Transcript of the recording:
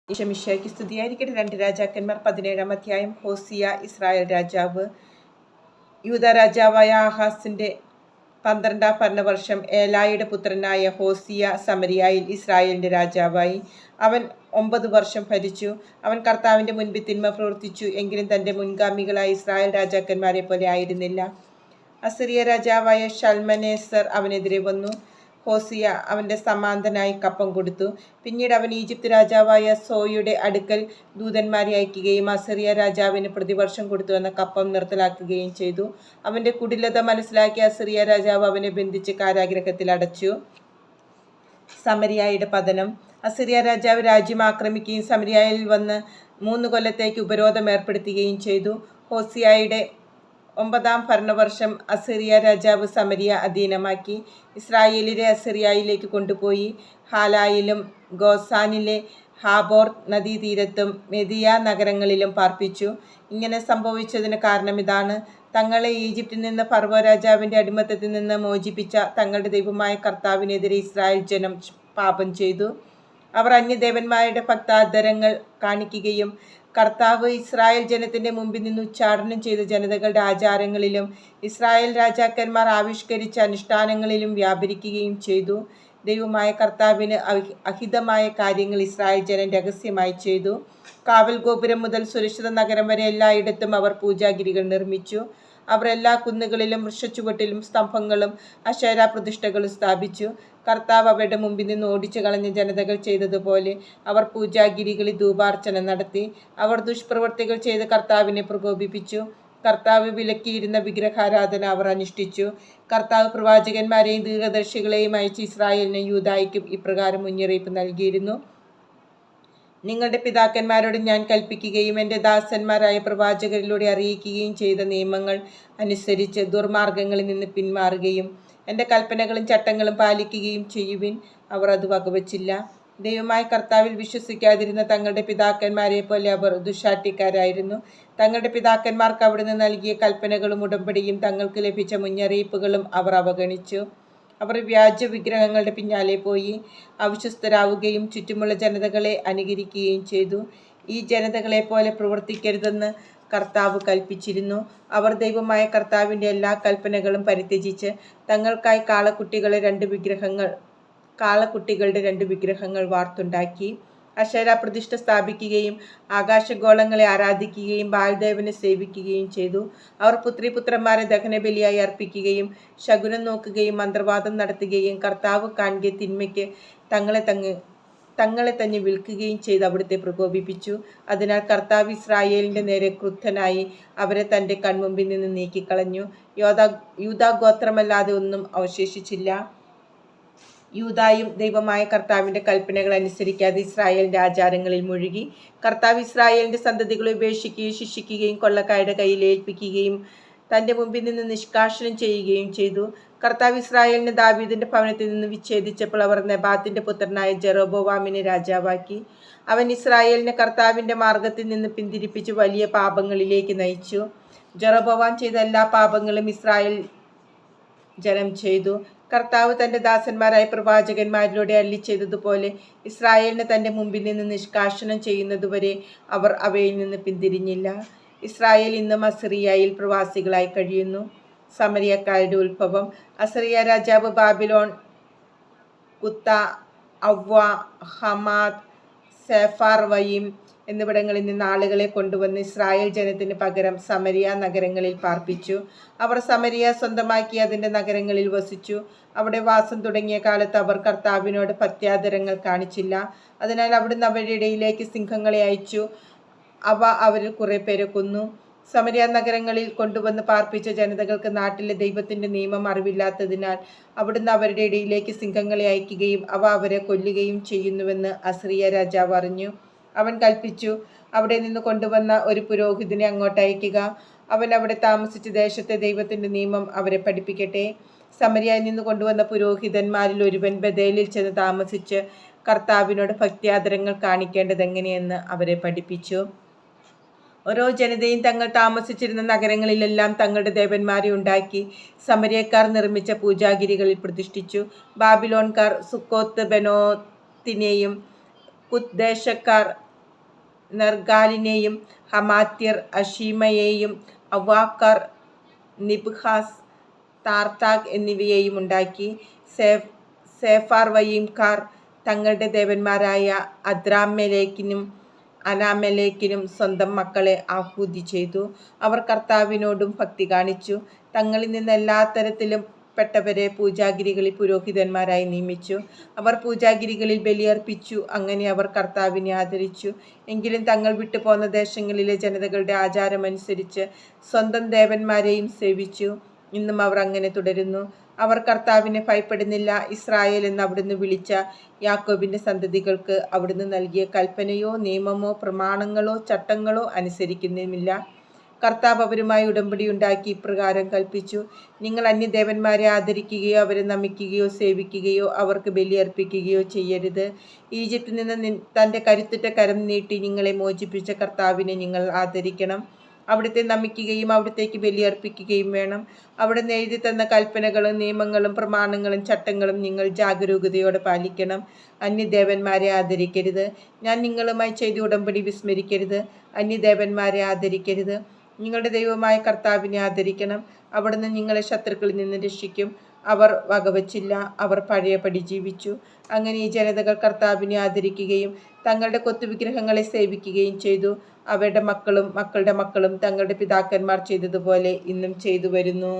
ഈശോമിശിഹായ്ക്ക് സ്തുതിയായിരിക്കട്ടെ. 2 രാജാക്കന്മാർ 17-ാം അധ്യായം. ഹോസിയ ഇസ്രായേൽ രാജാവ്. യൂദ രാജാവായ ആഹാസിന്റെ 12-ാം ഭരണവർഷം ഏലായുടെ പുത്രനായ ഹോസിയ സമരിയായിൽ ഇസ്രായേലിന്റെ രാജാവായി. അവൻ 9 വർഷം ഭരിച്ചു. അവൻ കർത്താവിന്റെ മുൻപിൽ തിന്മ പ്രവർത്തിച്ചു. എങ്കിലും തന്റെ മുൻഗാമികളായ ഇസ്രായേൽ രാജാക്കന്മാരെ പോലെ ആയിരുന്നില്ല. അസിറിയ രാജാവായ ഷൽമനേസർ അവനെതിരെ വന്നു. ഹോസിയ അവന്റെ സമാന്തനായി കപ്പം കൊടുത്തു. പിന്നീട് അവൻ ഈജിപ്ത് രാജാവായ സോയുടെ അടുക്കൽ ദൂതന്മാരെ അയക്കുകയും അസിറിയ രാജാവിന് പ്രതിവർഷം കൊടുത്തുവന്ന കപ്പം നിർത്തലാക്കുകയും ചെയ്തു. അവന്റെ കുടിലത മനസ്സിലാക്കിയ അസിറിയ രാജാവ് അവനെ ബന്ധിച്ച് കാരാഗൃഹത്തിൽ അടച്ചു. സമരിയായുടെ പതനം. അസിറിയ രാജാവ് രാജ്യം ആക്രമിക്കുകയും സമരിയായിൽ വന്ന് 3 കൊല്ലത്തേക്ക് ഉപരോധം ഏർപ്പെടുത്തുകയും ചെയ്തു. ഹോസിയായുടെ 9-ാം ഭരണവർഷം അസിറിയ രാജാവ് സമരിയ അധീനമാക്കി. ഇസ്രായേലിനെ അസിറിയയിലേക്ക് കൊണ്ടുപോയി ഹാലായിലും ഗോസാനിലെ ഹാബോർ നദീതീരത്തും മെദിയ നഗരങ്ങളിലും പാർപ്പിച്ചു. ഇങ്ങനെ സംഭവിച്ചതിന് കാരണം ഇതാണ്: തങ്ങളെ ഈജിപ്തിൽ നിന്ന് ഫറവോ രാജാവിന്റെ അടിമത്തത്തിൽ നിന്ന് മോചിപ്പിച്ച തങ്ങളുടെ ദൈവമായ കർത്താവിനെതിരെ ഇസ്രായേൽ ജനം പാപം ചെയ്തു. അവർ അന്യദേവന്മാരുടെ ഭക്താദരങ്ങൾ കാണിക്കുകയും കർത്താവ് ഇസ്രായേൽ ജനത്തിന്റെ മുമ്പിൽ നിന്ന് ഉച്ചാടനം ചെയ്ത ജനതകളുടെ ആചാരങ്ങളിലും ഇസ്രായേൽ രാജാക്കന്മാർ ആവിഷ്കരിച്ച അനുഷ്ഠാനങ്ങളിലും വ്യാപരിക്കുകയും ചെയ്തു. ദൈവമായ കർത്താവിന് അഹിതമായ കാര്യങ്ങൾ ഇസ്രായേൽ ജനം രഹസ്യമായി ചെയ്തു. കാവൽ ഗോപുരം മുതൽ സുരക്ഷിത നഗരം വരെ എല്ലായിടത്തും അവർ പൂജാഗിരികൾ നിർമ്മിച്ചു. അവർ എല്ലാ കുന്നുകളിലും വൃക്ഷച്ചുവട്ടിലും സ്തംഭങ്ങളും അശേര പ്രതിഷ്ഠകളും സ്ഥാപിച്ചു. കർത്താവ് അവരുടെ മുമ്പിൽ നിന്ന് ഓടിച്ചു കളഞ്ഞ ജനതകൾ ചെയ്തതുപോലെ അവർ പൂജാഗിരികളിൽ ധൂപാർച്ചന നടത്തി. അവർ ദുഷ്പ്രവൃത്തികൾ ചെയ്ത് കർത്താവിനെ പ്രകോപിപ്പിച്ചു. കർത്താവ് വിലക്കിയിരുന്ന വിഗ്രഹാരാധന അവർ അനുഷ്ഠിച്ചു. കർത്താവ് പ്രവാചകന്മാരെയും ദീർഘദർശികളെയും അയച്ച് ഇസ്രായേലിനും യൂദായ്ക്കും ഇപ്രകാരം മുന്നറിയിപ്പ് നൽകിയിരുന്നു: നിങ്ങളുടെ പിതാക്കന്മാരോട് ഞാൻ കൽപ്പിക്കുകയും എൻ്റെ ദാസന്മാരായ പ്രവാചകരിലൂടെ അറിയിക്കുകയും ചെയ്ത നിയമങ്ങൾ അനുസരിച്ച് ദുർമാർഗങ്ങളിൽ നിന്ന് പിന്മാറുകയും എൻ്റെ കൽപ്പനകളും ചട്ടങ്ങളും പാലിക്കുകയും ചെയ്യുവിൻ. അവർ അത് വകവച്ചില്ല. ദൈവമായ കർത്താവിൽ വിശ്വസിക്കാതിരുന്ന തങ്ങളുടെ പിതാക്കന്മാരെ പോലെ അവർ ദുശാഠ്യക്കാരായിരുന്നു. തങ്ങളുടെ പിതാക്കന്മാർക്ക് അവിടുന്ന് നൽകിയ കൽപ്പനകളും ഉടമ്പടിയും തങ്ങൾക്ക് ലഭിച്ച മുന്നറിയിപ്പുകളും അവർ അവഗണിച്ചു. അവർ വ്യാജ വിഗ്രഹങ്ങളുടെ പിന്നാലെ പോയി അവിശ്വസ്തരാവുകയും ചുറ്റുമുള്ള ജനതകളെ അനുകരിക്കുകയും ചെയ്തു. ഈ ജനതകളെ പോലെ പ്രവർത്തിക്കരുതെന്ന് കർത്താവ് കൽപ്പിച്ചിരുന്നു. അവർ ദൈവമായ കർത്താവിൻ്റെ എല്ലാ കൽപ്പനകളും പരിത്യജിച്ച് തങ്ങൾക്കായി കാളക്കുട്ടികളുടെ 2 വിഗ്രഹങ്ങൾ വാർത്തുണ്ടാക്കി. അശേര പ്രതിഷ്ഠ സ്ഥാപിക്കുകയും ആകാശഗോളങ്ങളെ ആരാധിക്കുകയും ബാൽദേവനെ സേവിക്കുകയും ചെയ്തു. അവർ പുത്രിപുത്രന്മാരെ ദഹനബലിയായി അർപ്പിക്കുകയും ശകുനം നോക്കുകയും മന്ത്രവാദം നടത്തുകയും കർത്താവ് കാണുക തിന്മയ്ക്ക് തങ്ങളെ തന്നെ വിൽക്കുകയും ചെയ്ത് അവിടുത്തെ പ്രകോപിപ്പിച്ചു. അതിനാൽ കർത്താവ് ഇസ്രായേലിന്റെ നേരെ ക്രുദ്ധനായി അവരെ തൻ്റെ കൺമുമ്പിൽ നിന്ന് നീക്കിക്കളഞ്ഞു. യൂദാ ഗോത്രമല്ലാതെ ഒന്നും അവശേഷിച്ചില്ല. യൂദായും ദൈവമായ കർത്താവിന്റെ കൽപ്പനകൾ അനുസരിക്കാതെ ഇസ്രായേലിന്റെ ആചാരങ്ങളിൽ മുഴുകി. കർത്താവ് ഇസ്രായേലിന്റെ സന്തതികളെ ഉപേക്ഷിക്കുകയും ശിക്ഷിക്കുകയും കൊള്ളക്കാരുടെ കയ്യിൽ ഏൽപ്പിക്കുകയും തൻ്റെ മുമ്പിൽ നിന്ന് നിഷ്കാഷനം ചെയ്യുകയും ചെയ്തു. കർത്താവ് ഇസ്രായേലിനെ ദാവീദിന്റെ ഭവനത്തിൽ നിന്ന് വിച്ഛേദിച്ചപ്പോൾ അവർ നെബാത്തിന്റെ പുത്രനായ ജെറോബോവാമിനെ രാജാവാക്കി. അവൻ ഇസ്രായേലിനെ കർത്താവിന്റെ മാർഗത്തിൽ നിന്ന് പിന്തിരിപ്പിച്ച് വലിയ പാപങ്ങളിലേക്ക് നയിച്ചു. ജെറോബോവാം ചെയ്ത എല്ലാ പാപങ്ങളും ഇസ്രായേൽ ജനം ചെയ്തു. കർത്താവ് തൻ്റെ ദാസന്മാരായ പ്രവാചകന്മാരിലൂടെ അരുളി ചെയ്തതുപോലെ ഇസ്രായേലിനെ തൻ്റെ മുമ്പിൽ നിന്ന് നിഷ്കാഷനം ചെയ്യുന്നതുവരെ അവർ അവയിൽ നിന്ന് പിന്തിരിഞ്ഞില്ല. ഇസ്രായേൽ ഇന്നും അസിറിയയിൽ പ്രവാസികളായി കഴിയുന്നു. സമരിയക്കാരുടെ ഉത്ഭവം. അസിറിയ രാജാവ് ബാബിലോൺ, കുത്ത, അവ്വ, ഹമാദ്, സെഫാർവയിം എന്നിവിടങ്ങളിൽ നിന്ന് ആളുകളെ കൊണ്ടുവന്ന് ഇസ്രായേൽ ജനത്തിന് പകരം സമരിയ നഗരങ്ങളിൽ പാർപ്പിച്ചു. അവർ സമരിയ സ്വന്തമാക്കി അതിൻ്റെ നഗരങ്ങളിൽ വസിച്ചു. അവിടെ വാസം തുടങ്ങിയ കാലത്ത് അവർ കർത്താവിനോട് ഭക്ത്യാദരങ്ങൾ കാണിച്ചില്ല. അതിനാൽ അവിടുന്ന് അവരുടെ ഇടയിലേക്ക് സിംഹങ്ങളെ അയച്ചു. അവ അവരിൽ കുറെ പേരെ കൊന്നു. സമരിയ നഗരങ്ങളിൽ കൊണ്ടുവന്ന് പാർപ്പിച്ച ജനതകൾക്ക് നാട്ടിലെ ദൈവത്തിന്റെ നിയമം അറിവില്ലാത്തതിനാൽ അവിടുന്ന് അവരുടെ ഇടയിലേക്ക് സിംഹങ്ങളെ അയക്കുകയും അവ അവരെ കൊല്ലുകയും ചെയ്യുന്നുവെന്ന് അസിറിയ രാജാവ് അറിഞ്ഞു. അവൻ കൽപ്പിച്ചു, അവിടെ നിന്ന് കൊണ്ടുവന്ന ഒരു പുരോഹിതനെ അങ്ങോട്ട് അയക്കുക. അവൻ അവിടെ താമസിച്ച് ദേശത്തെ ദൈവത്തിന്റെ നിയമം അവരെ പഠിപ്പിക്കട്ടെ. സമരിയയിൽ നിന്ന് കൊണ്ടുവന്ന പുരോഹിതന്മാരിൽ ഒരുവൻ ബഥേലിൽ ചെന്ന് താമസിച്ച് കർത്താവിനോട് ഭക്ത്യാദരങ്ങൾ കാണിക്കേണ്ടത് എങ്ങനെയെന്ന് അവരെ പഠിപ്പിച്ചു. ഓരോ ജനതയും തങ്ങൾ താമസിച്ചിരുന്ന നഗരങ്ങളിലെല്ലാം തങ്ങളുടെ ദേവന്മാരെ ഉണ്ടാക്കി സമരിയക്കാർ നിർമ്മിച്ച പൂജാഗിരികളിൽ പ്രതിഷ്ഠിച്ചു. ബാബിലോൺകാർ സുക്കോത്ത് ബെനോത്തിനെയും കുത്ത് ദേശക്കാർ നെർഗാലിനെയും ഹമാത്യർ അഷീമയെയും അവാക്കർ, നിബ്ഹാസ്, താർത്താഗ് എന്നിവയെയും ഉണ്ടാക്കി. സേഫാർവയീംകാർ തങ്ങളുടെ ദേവന്മാരായ അദ്രാമേലെക്കിനും അനാമേലെക്കിനും സ്വന്തം മക്കളെ ആഹൂതി ചെയ്തു. അവർ കർത്താവിനോടും ഭക്തി കാണിച്ചു. തങ്ങളിൽ നിന്ന് എല്ലാ തരത്തിലും പ്പെട്ടവരെ പൂജാഗിരികളിൽ പുരോഹിതന്മാരായി നിയമിച്ചു. അവർ പൂജാഗിരികളിൽ ബലിയർപ്പിച്ചു. അങ്ങനെ അവർ കർത്താവിനെ ആദരിച്ചു. എങ്കിലും തങ്ങൾ വിട്ടുപോന്ന ദേശങ്ങളിലെ ജനതകളുടെ ആചാരമനുസരിച്ച് സ്വന്തം ദേവന്മാരെയും സേവിച്ചു. ഇന്നും അവർ അങ്ങനെ തുടരുന്നു. അവർ കർത്താവിനെ ഭയപ്പെടുന്നില്ല. ഇസ്രായേൽ എന്ന് അവിടുന്ന് വിളിച്ച യാക്കോബിന്റെ സന്തതികൾക്ക് അവിടുന്ന് നൽകിയ കൽപ്പനയോ നിയമമോ പ്രമാണങ്ങളോ ചട്ടങ്ങളോ അനുസരിക്കുന്നുമില്ല. കർത്താവ് അവരുമായി ഉടമ്പടി ഉണ്ടാക്കി ഇപ്രകാരം കൽപ്പിച്ചു: നിങ്ങൾ അന്യദേവന്മാരെ ആദരിക്കുകയോ അവരെ നമിക്കുകയോ സേവിക്കുകയോ അവർക്ക് ബലിയർപ്പിക്കുകയോ ചെയ്യരുത്. ഈജിപ്തിൽ നിന്ന് തൻ്റെ കരുത്തുറ്റ കരം നീട്ടി നിങ്ങളെ മോചിപ്പിച്ച കർത്താവിനെ നിങ്ങൾ ആദരിക്കണം. അവിടുത്തെ നമിക്കുകയും അവിടുത്തേക്ക് ബലിയർപ്പിക്കുകയും വേണം. അവിടുന്ന് എഴുതി തന്ന കൽപ്പനകളും നിയമങ്ങളും പ്രമാണങ്ങളും ചട്ടങ്ങളും നിങ്ങൾ ജാഗരൂകതയോടെ പാലിക്കണം. അന്യദേവന്മാരെ ആദരിക്കരുത്. ഞാൻ നിങ്ങളുമായി ചെയ്ത ഉടമ്പടി വിസ്മരിക്കരുത്. അന്യദേവന്മാരെ ആദരിക്കരുത്. നിങ്ങളുടെ ദൈവമായ കർത്താവിനെ ആദരിക്കണം. അവിടുന്ന് നിങ്ങളെ ശത്രുക്കളിൽ നിന്ന് രക്ഷിക്കും. അവർ വകവച്ചില്ല. അവർ പഴയപടി ജീവിച്ചു. അങ്ങനെ ഈ ജനതകൾ കർത്താവിനെ ആദരിക്കുകയും തങ്ങളുടെ കൊത്തുവിഗ്രഹങ്ങളെ സേവിക്കുകയും ചെയ്തു. അവരുടെ മക്കളും മക്കളുടെ മക്കളും തങ്ങളുടെ പിതാക്കന്മാർ ചെയ്തതുപോലെ ഇന്നും ചെയ്തു വരുന്നു.